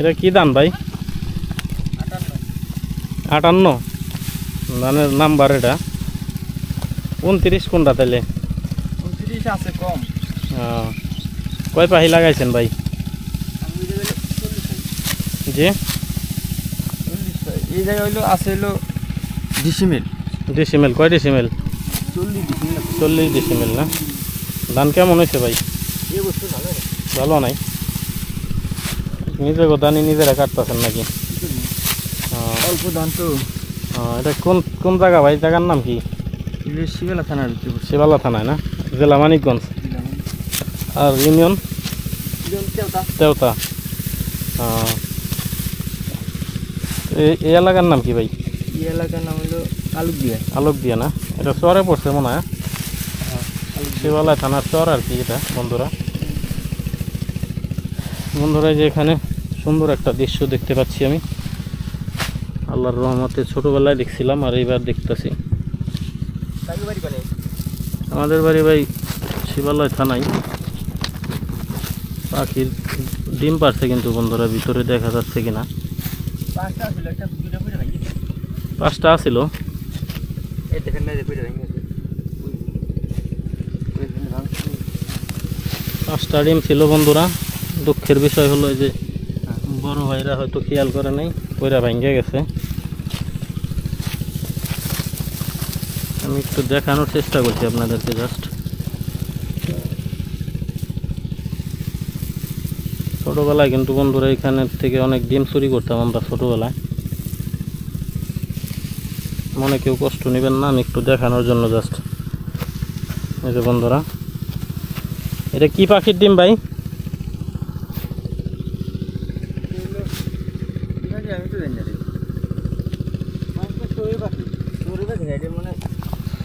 এটা কি ধান ভাই? 58 ধানের নাম্বার এটা। 29 কোনটা তাইলে? 29 আছে কম। কয় পাহি লাগাইছেন ভাই? জি এই জায়গা হইলো আছে হইলো ডিসিমেল। ডিসিমেল কয় ডিসিমেল? 40 ডিসিমেল না? ধান কেমন হয়েছে ভাই? এই বছর ভালো নাই? নিজে ধানই নিজেরা কাটতেছেন নাকি? অল্প ধান তো। এটা কোন কোন জায়গা ভাই? জায়গার নাম কি? শিবালা থানার। শিবালা থানায় না? জেলা মানিকগঞ্জ। আর ইউনিয়ন তেওতা। এই এলাকার নাম কি ভাই? এই এলাকার নাম হলো আলোকদিয়া। আলোকদিয়া না? এটা চরে পড়ছে মনে হয়। শিবালা থানার চর আর কি এটা বন্ধুরা। বন্ধুরা যে এখানে সুন্দর একটা দৃশ্য দেখতে পাচ্ছি আমি, আল্লাহর রহমতে ছোটবেলায় দেখছিলাম আর এইবার দেখতেছি। আমাদের বাড়ি ভাই শিবালয় থানায়। পাখির ডিম পারছে কিন্তু বন্ধুরা, ভিতরে দেখা যাচ্ছে কিনা। 5টা আছিল। 5টা ডিম ছিল বন্ধুরা। দুঃখের বিষয় হলো যে বড় ভাইরা হয়তো খেয়াল করে নাই, পয়রা ভাঙ্গে গেছে। আমি একটু দেখানোর চেষ্টা করছি আপনাদেরকে জাস্ট। ছোটবেলায় কিন্তু বন্ধুরা এখানের থেকে অনেক ডিম চুরি করতাম আমরা ছোটবেলায়। মনে কেউ কষ্ট নেবেন না, আমি একটু দেখানোর জন্য জাস্ট। এই যে বন্ধুরা, এটা কি পাখির ডিম ভাই?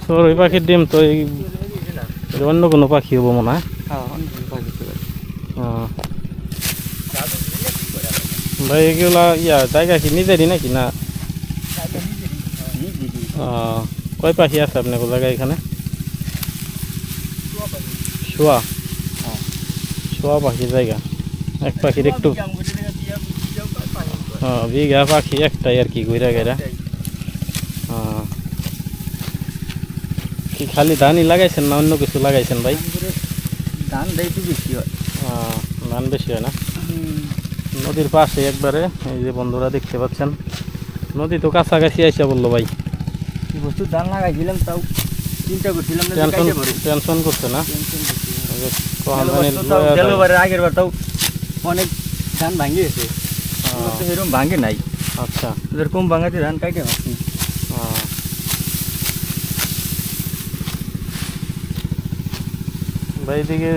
চড়ুই পাখির ডিম তো অন্য কোনো পাখি হবো মনে হয়। ভাই এগুলা জায়গা কি নিজেরই নাকি না? কয় পাখি আছে আপনার জায়গায় এখানে? শোয়া পাখি জায়গা। এক পাখির একটু বিঘা পাখি একটাই আর কি ঘুরা গেরা। কি খালি ধানই লাগাইছেন না অন্য কিছু লাগাইছেন ভাই? ধান একটু বেশি হয়। ধান বেশি হয় না? নদীর পাশে একবারে এই যে বন্ধুরা দেখতে পাচ্ছেন, নদী তো কাছাকাছি আইসা বললো ভাই। কি বস্তু ধান লাগাইছিলাম তাও চিন্তা করছিলাম টেনশন করছে না? আগের বার তাও অনেক ধান ভাঙে গেছে, এরকম ভাঙে নাই। আচ্ছা, এরকম ভাঙাতে ধান কাটে পারছি। ভাই এদিকে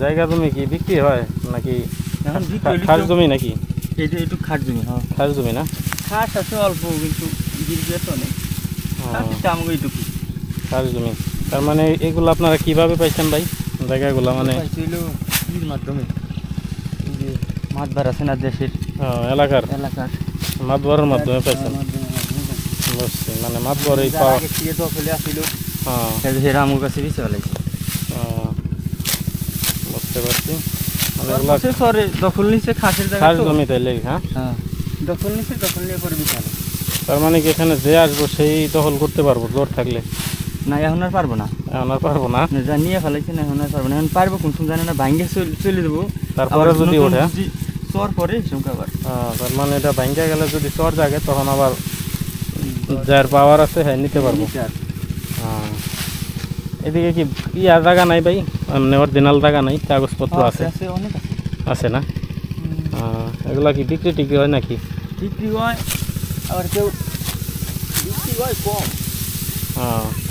জায়গা জমি কি বিক্রি হয় নাকি খাস জমি নাকি? এটা একটু খাস জমি। খাস জমি না? খাস আছে অল্প, কিন্তু অনেক খাস জমি। তার মানে এগুলো আপনারা কিভাবে পাইছেন ভাই জায়গাগুলো? মানে মাধ্যমে মাতবার আছে না দেশের এলাকার মাতবরের মাধ্যমে পাইছেন? বুঝছি, মানে মাতবর এই আমার কাছে বেশি ভালাইছে। বুঝতে পারছি, দখল নিচ্ছে খাসের খাস জমি তাইলে। হ্যাঁ, দখল নিচ্ছে, দখল নিয়ে পরে বিশাল। তার মানে কি এখানে যে আসবো সেই দখল করতে পারবো জোর থাকলে? না, এখন আর পারবো না। এখন আর পারবো না? যা নিয়ে ফেলাইছে না, এখন আর পারবো না। এখন পারবো কোন সময় জানে না, ভাঙ্গে চলে দেবো। তারপরে যদি ওঠে চর পরে আবার। তার মানে এটা ভাঙ্গে গেলে যদি চর জাগে তখন আবার যার পাওয়ার আছে হ্যাঁ নিতে পারবো। এদিকে কি জায়গা নাই ভাই? মানে অরিজিনাল জায়গা নাই? কাগজপত্র আছে? আছে না? এগুলা কি বিক্রি টিক্রি হয় নাকি? বিক্রি হয়, আবার কেউ বিক্রি হয় কম।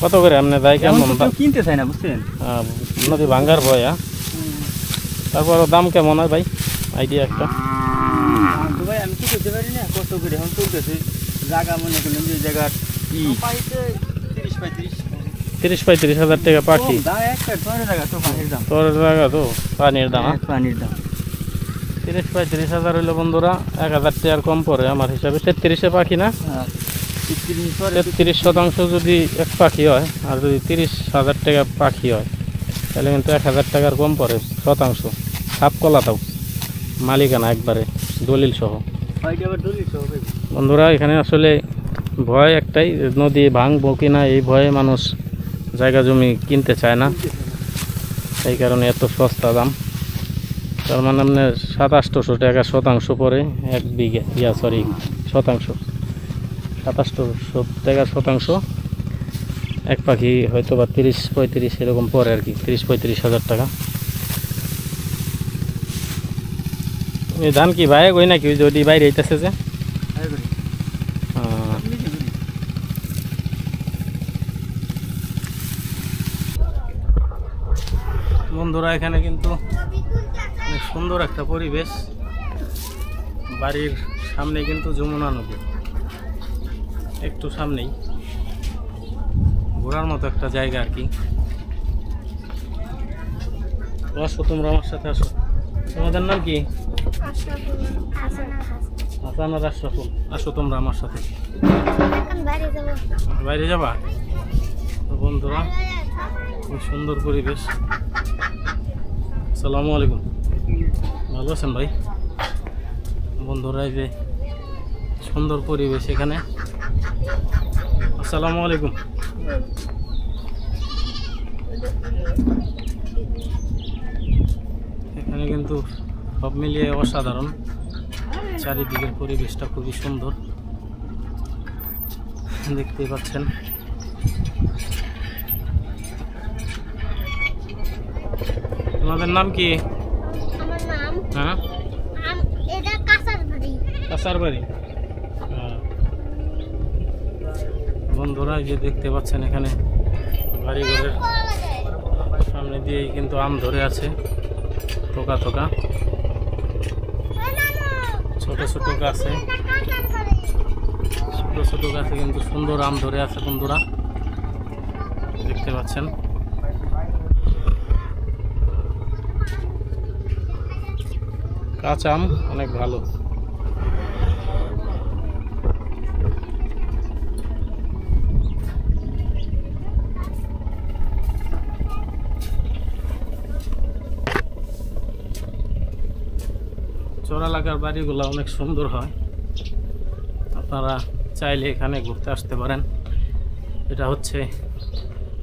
কত করে আপনি যাই কেমন কিনতে চাই না, বুঝছেন? নদী ভাঙ্গার ভয়। তারপর দাম কেমন হয় ভাই, আইডিয়া একটা? ভাই আমি কি করতে পারি না, কত করে এখন চলতেছে জায়গা। মনে করলেন যে জায়গার 30-35 হাজার টাকা পাখি। জায়গা তো পানির দাম। 30-35 হাজার হইলে বন্ধুরা 1000 টাকার কম পড়ে আমার হিসাবে। 33-এ পাখি না? 33% যদি এক পাখি হয়, আর যদি 30,000 টাকা পাখি হয় তাহলে কিন্তু 1000 টাকার কম পড়ে শতাংশ। সাপ কলা তাও মালিকানা একবারে দলিল সহ। ওইটা আবার দলিল সহ ভাই। বন্ধুরা এখানে আসলে ভয় একটাই, নদী ভাঙবো কিনা এই ভয়ে মানুষ জায়গা জমি কিনতে চায় না, এই কারণে এত সস্তা দাম। তার মানে আপনার 2700 টাকা শতাংশ পরে 1 বিঘা, শতাংশ 2700 টাকা শতাংশ। এক পাখি হয়তো বা 30-35 এরকম পরে আর কি, 30-35 হাজার টাকা। এই ধান কি ভাই কই নাকি যদি বাইরে হইতেছে যে বন্ধুরা এখানে কিন্তু অনেক সুন্দর একটা পরিবেশ। বাড়ির সামনে কিন্তু যমুনা নদী, একটু সামনেই ঘোরার মতো একটা জায়গা আর কি। আসো তোমরা আমার সাথে আসো। তোমাদের নাম কি? হাসান আর আশরাফুল। আসো তোমরা আমার সাথে। বাইরে যাবা? বন্ধুরা খুব সুন্দর পরিবেশ। আসসালামু আলাইকুম, ভালো আছেন ভাই? বন্ধুরা এই যে সুন্দর পরিবেশ এখানে। আসসালামু আলাইকুম। এখানে কিন্তু সব মিলিয়ে অসাধারণ, চারিদিকের পরিবেশটা খুবই সুন্দর দেখতেই পাচ্ছেন। তোমাদের নাম কি? আমার নাম হ্যাঁ এটা কাসারবাড়ি। কাসারবাড়ি। বন্ধুরা এই যে দেখতে পাচ্ছেন এখানে বাড়িঘরের সামনে দিয়েই কিন্তু আম ধরে আছে, থোকা থোকা ছোট ছোট গাছে, ছোট ছোট গাছে কিন্তু সুন্দর আম ধরে আছে বন্ধুরা দেখতে পাচ্ছেন। কাঁচা আম অনেক ভালো। চর এলাকার বাড়িগুলো অনেক সুন্দর হয়, আপনারা চাইলে এখানে ঘুরতে আসতে পারেন। এটা হচ্ছে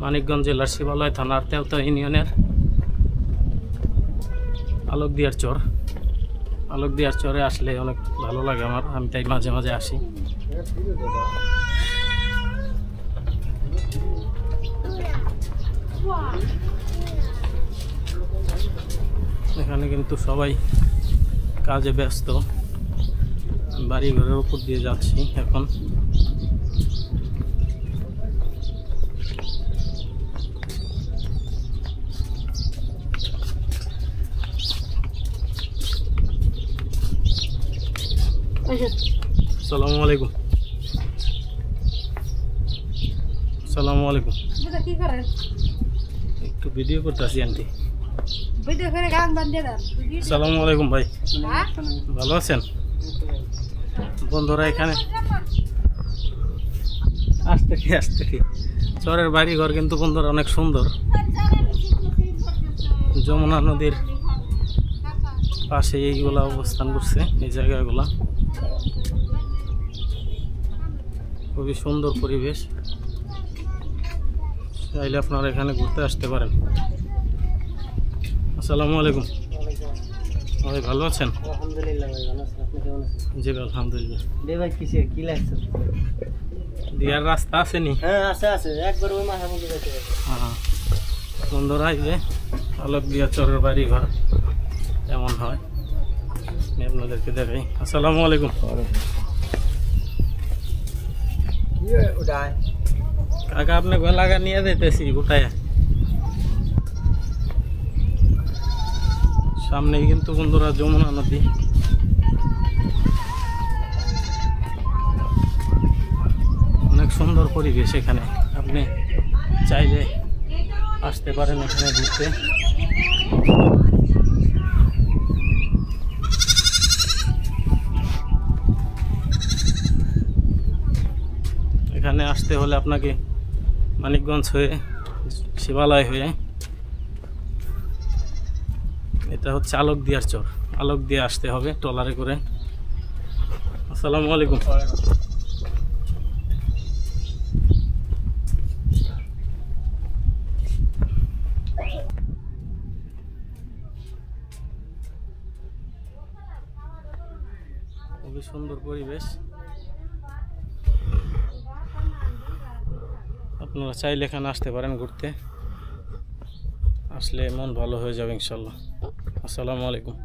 মানিকগঞ্জ জেলার শিবালয় থানার তেওতা ইউনিয়নের আলোকদিয়ার চর। আলোকদিয়ার চরে আসলে অনেক ভালো লাগে আমার, আমি তাই মাঝে মাঝে আসি। এখানে কিন্তু সবাই কাজে ব্যস্ত, বাড়ি ঘরের উপর দিয়ে যাচ্ছি এখন। আসসালামু আলাইকুম। আসসালামু আলাইকুম। কি করেন? একটু ভিডিও করতেছি আন্টি। ভিডিও করে গান বান্ধে দেন। আসসালামু আলাইকুম ভাই, ভালো আছেন? বন্ধুরা এখানে আসতে কি চরের বাড়ি ঘর কিন্তু বন্ধুরা অনেক সুন্দর। যমুনা নদীর পাশে এইগুলা অবস্থান করছে, এই জায়গাগুলা খুবই সুন্দর পরিবেশ। চাইলে আপনারা এখানে ঘুরতে আসতে পারেন। আসসালামু আলাইকুম ভাই, ভালো আছেন? আলহামদুলিল্লাহ ভাই, ভালো আছেন? আপনি কেমন আছেন? জি আলহামদুলিল্লাহ। ভাই কিসের কি লাগছে? দিয়ার রাস্তা আসেনি? হ্যাঁ আছে, একবার ওই মাথার মধ্যে যেতে হবে। হ্যাঁ বন্ধুরা এই যে আলোকদিয়া চরের বাড়ি ঘর এমন হয়, আমি আপনাদেরকে দেখাই। আসসালামু আলাইকুম। কাকা আপনি গলাগা নিয়ে যেতেছি গোটায়, সামনেই কিন্তু বন্ধুরা যমুনা নদী। অনেক সুন্দর পরিবেশ এখানে, আপনি চাইলে আসতে পারেন এখানে ঘুরতে। এখানে আসতে হলে আপনাকে মানিকগঞ্জ হয়ে শিবালয় হয়ে, এটা হচ্ছে আলোকদিয়ার চর। আলোক দিয়ে আসতে হবে ট্রলারে করে। আসসালামু আলাইকুম। খুবই সুন্দর পরিবেশ, আপনারা চাইলে এখানে আসতে পারেন ঘুরতে, আসলে মন ভালো হয়ে যাবে ইনশাল্লাহ। আসসালামু আলাইকুম।